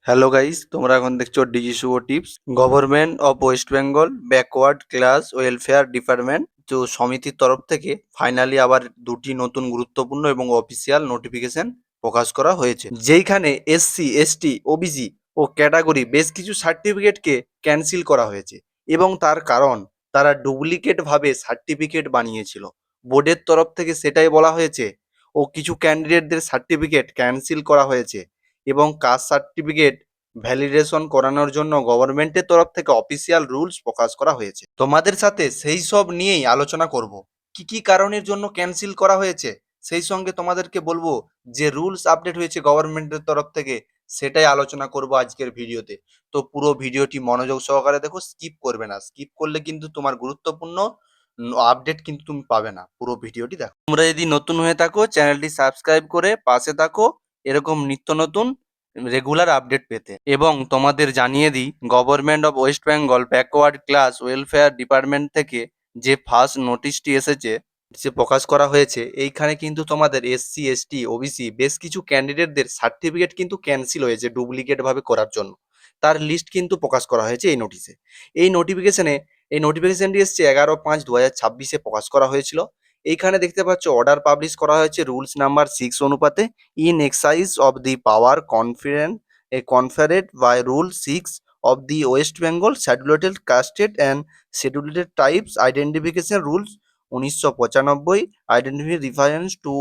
Hello guys, তোমরা এখন দেখছো digi Shubho tips. Government of West Bengal backward class welfare department তো সমিতির তরফ থেকে ফাইনালি আবার দুটি নতুন গুরুত্বপূর্ণ এবং অফিসিয়াল নোটিফিকেশন প্রকাশ করা হয়েছে, যেইখানে এসসি এসটি ওবিসি ও ক্যাটাগরি বেশ কিছু সার্টিফিকেটকে ক্যান্সেল করা হয়েছে। এবং তার কারণ, তারা ডুপ্লিকেট ভাবে সার্টিফিকেট বানিয়েছিল। বোর্ডের তরফ থেকে সেটাই বলা হয়েছে। ও কিছু ক্যান্ডিডেটদের সার্টিফিকেট ক্যান্সেল করা হয়েছে এবং কাস্ট সার্টিফিকেট ভ্যালিডেশন করানোর জন্য গভর্নমেন্টের তরফ থেকে অফিসিয়াল রুলস প্রকাশ করা হয়েছে। তোমাদের সাথে সেই সব নিয়েই আলোচনা করব। কি কি কারণের জন্য ক্যান্সেল করা হয়েছে, সেই সঙ্গে তোমাদেরকে বলবো যে রুলস আপডেট হয়েছে গভর্নমেন্টের তরফ থেকে, সেটাই আলোচনা করব আজকের ভিডিওতে। তো পুরো ভিডিওটি মনোযোগ সহকারে দেখো, স্কিপ করবে না। স্কিপ করলে কিন্তু তোমার গুরুত্বপূর্ণ আপডেট কিন্তু তুমি পাবে না। পুরো ভিডিওটি দেখো। তোমরা যদি নতুন হয়ে থাকো, চ্যানেলটি সাবস্ক্রাইব করে পাশে থাকো এরকম নিত্য নতুন রেগুলার আপডেট পেতে। এবং তোমাদের জানিয়ে দিই, government of West Bengal backward class welfare department থেকে যে ফার্স্ট নোটিশটি এসেছে, সে প্রকাশ করা হয়েছে, এইখানে কিন্তু তোমাদের এসসি এসটি ওবিসি বেশ কিছু ক্যান্ডিডেটদের সার্টিফিকেট কিন্তু ক্যান্সেল হয়েছে ডুপ্লিকেট ভাবে করার জন্য। তার লিস্ট কিন্তু প্রকাশ করা হয়েছে এই নোটিশে। এই নোটিফিকেশনে এই নোটিফিকেশনটি এসছে 11/5/2026 প্রকাশ করা হয়েছিল। এইখানে দেখতে পাচ্ছ অর্ডার পাবলিশ করা হয়েছে রুলস নাম্বার 6 অনুপাতে, in exercise of the power conferred by Rule 6 of the West Bengal Scheduled Castes and Scheduled Tribes Identification Rules 1995 identify reference to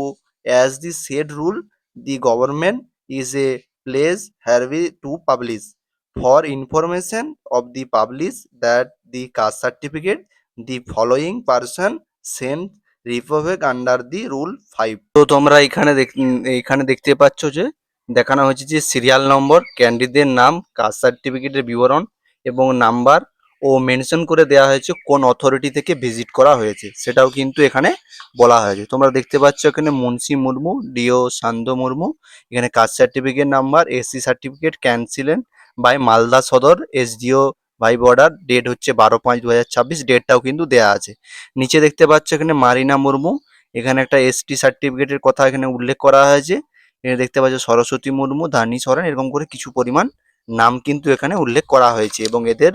as the said rule. The government is a place hereby to publish for information of the public that the caste certificate the following person sent Republic under the rule 5। তো তোমরা এইখানে দেখতে পাচ্ছ যে দেখানো হয়েছে যে serial number, ক্যান্ডিডেটের নাম, কাস্ট সার্টিফিকেটের বিবরণ এবং নাম্বার ও মেনশন করে দেওয়া হয়েছে কোন অথরিটি থেকে ভিজিট করা হয়েছে, সেটাও কিন্তু এখানে বলা হয়েছে। তোমরা দেখতে পাচ্ছ এখানে মুন্সি মুর্মু, ডিও সান্দ মুর্মু, এখানে caste certificate number, SC certificate cancelled by Malda Sadar SDO vide order, date হচ্ছে 12/5/2026, ডেটটাও কিন্তু দেওয়া আছে। নিচে দেখতে পাচ্ছ এখানে মারিনা মুর্মু, এখানে একটা এসটি সার্টিফিকেটের কথা এখানে উল্লেখ করা হয়েছে। এখানে দেখতে পাচ্ছ সরস্বতী মুর্মু, ধানি সরেন, এরকম করে কিছু পরিমাণ নাম কিন্তু এখানে উল্লেখ করা হয়েছে এবং এদের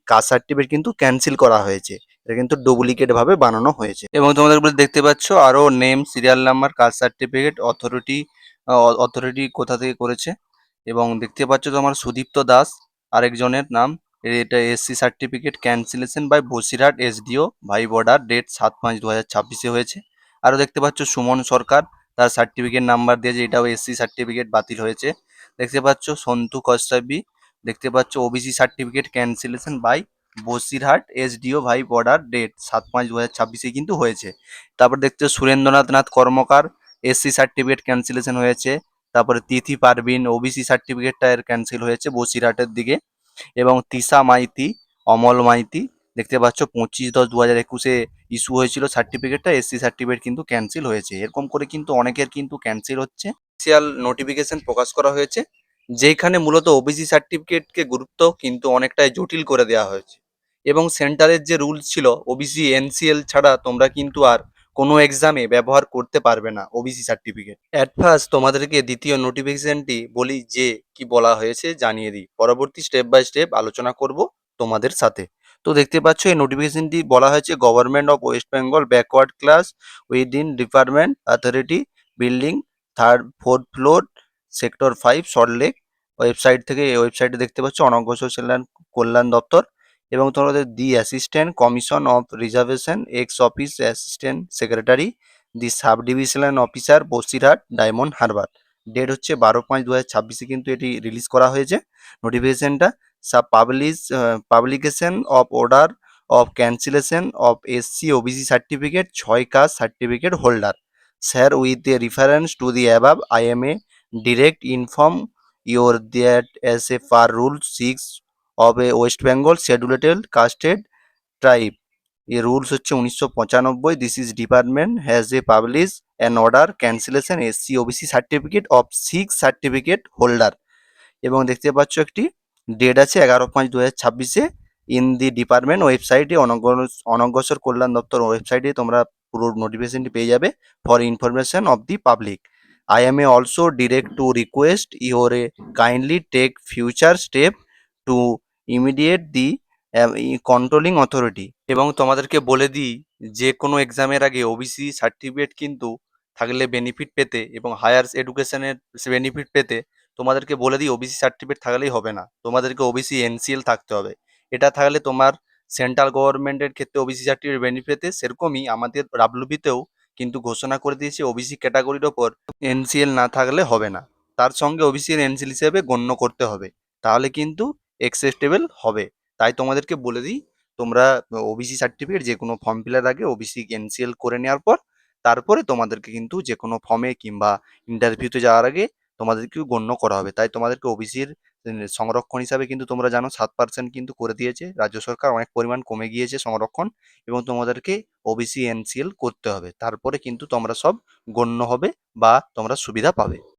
কাস্ট সার্টিফিকেট কিন্তু ক্যান্সেল করা হয়েছে। এটা কিন্তু ডুপ্লিকেট ভাবে বানানো হয়েছে। এবং তোমাদের উপরে দেখতে পাচ্ছ আরো name, serial number, caste certificate, authority কোথা থেকে করেছে। এবং দেখতে পাচ্ছ তোমার সুদীপ্ত দাস আরেকজনের নাম, এটা SC certificate cancellation by Basirhat SDO vide order, date 7/5/2026 হয়েছে। আরও দেখতে পাচ্ছ সুমন সরকার, তার সার্টিফিকেট নাম্বার দিয়েছে, এটাও এসসি সার্টিফিকেট বাতিল হয়েছে। দেখতে পাচ্ছ সন্তু কসাবি, দেখতে পাচ্ছ OBC certificate cancellation by Basirhat SDO vide order, date 7/5/2026 কিন্তু হয়েছে। তারপর দেখতে Surendranath Karmakar, SC certificate cancellation হয়েছে। তারপরে তিথি পারভিন, ওবিসি সার্টিফিকেটটা এর ক্যান্সেল হয়েছে বসিরহাটের দিকে। এবং তিশা মাইতি, অমল মাইতি, দেখতে পাচ্ছ 25/10/2021 ইস্যু হয়েছিল সার্টিফিকেটটা, এসসি সার্টিফিকেট কিন্তু ক্যান্সেল হয়েছে। এরকম করে কিন্তু অনেকের কিন্তু ক্যান্সেল হচ্ছে। অফিসিয়াল নোটিফিকেশন প্রকাশ করা হয়েছে, যেখানে মূলত ওবিসি সার্টিফিকেটকে গুরুত্ব কিন্তু অনেকটাই জটিল করে দেওয়া হয়েছে। এবং সেন্টারের যে রুলস ছিল, ওবিসি এনসিএল ছাড়া তোমরা কিন্তু আর কোনো এক্সামে ব্যবহার করতে পারবে না ওবিসি সার্টিফিকেট। অ্যাট ফার্স্ট তোমাদেরকে দ্বিতীয় নোটিফিকেশনটি বলি যে কি বলা হয়েছে জানিয়ে দিই, পরবর্তী স্টেপ বাই স্টেপ আলোচনা করব তোমাদের সাথে। তো দেখতে পাচ্ছ এই নোটিফিকেশনটি বলা হয়েছে government of West Bengal backward class within department authority building 4th floor sector 5 Salt Lake. Website থেকে, এই ওয়েবসাইটে দেখতে পাচ্ছ অনগ্রসর কল্যাণ দপ্তর। এবং তোমাদের the assistant commission of reservation ex office assistant secretary the sub divisional officer Basirhat Diamond Harbour, date হচ্ছে 12/5/2026 কিন্তু এটি রিলিজ করা হয়েছে নোটিফিকেশনটা। Publication of order of cancellation of SC OBC certificate 6 caste certificate holder sir with a reference to the above I am a direct inform your that as a per rule 6 of a West Bengal scheduled casted tribe, এই rules হচ্ছে 1995, this is department has a publish an order cancellation SC OBC certificate of 6 certificate holder. এবং দেখতে পাচ্ছ একটি date আছে 11/5/2026 in the department ওয়েবসাইটে, অনগ্রসর কল্যাণ দপ্তর ওয়েবসাইটে তোমরা পুরো নোটিফিকেশনটি পেয়ে যাবে for information of the public. I am also direct to request your kindly take future step to immediate the controlling authority। এবং তোমাদেরকে বলে দিই, যে কোনো এক্সামের আগে ওবিসি সার্টিফিকেট কিন্তু থাকলে বেনিফিট পেতে এবং হায়ার এডুকেশনের বেনিফিট পেতে তোমাদেরকে বলে দিই, ওবিসি সার্টিফিকেট থাকলেই হবে না, তোমাদেরকে ওবিসি এনসিএল থাকতে হবে। এটা থাকলে তোমার সেন্ট্রাল গভর্নমেন্টের ক্ষেত্রে ওবিসি সার্টিফিকেট বেনিফিট পেতে সেরকমই আমাদের ডাব্লিউবিতেও কিন্তু ঘোষণা করে দিয়েছে ওবিসি ক্যাটাগরির ওপর এনসিএল না থাকলে হবে না, তার সঙ্গে ওবিসি এর এনসিএল হিসেবে গণ্য করতে হবে, তাহলে কিন্তু অ্যাকসেপ্টেবল হবে। তাই তোমাদেরকে বলে দিই, তোমরা ওবিসি সার্টিফিকেট যে কোনো ফর্ম ফিল আগে ওবিসি এনসিএল করে নেওয়ার পর তারপরে তোমাদেরকে কিন্তু যে কোনো ফর্মে কিংবা ইন্টারভিউতে যাওয়ার আগে তোমাদেরকেও গণ্য করা হবে। তাই তোমাদেরকে ওবিসির সংরক্ষণ হিসাবে কিন্তু তোমরা জানো 7% কিন্তু করে দিয়েছে রাজ্য সরকার, অনেক পরিমাণ কমে গিয়েছে সংরক্ষণ, এবং তোমাদেরকে ওবিসি এনসিএল করতে হবে, তারপরে কিন্তু তোমরা সব গণ্য হবে বা তোমরা সুবিধা পাবে।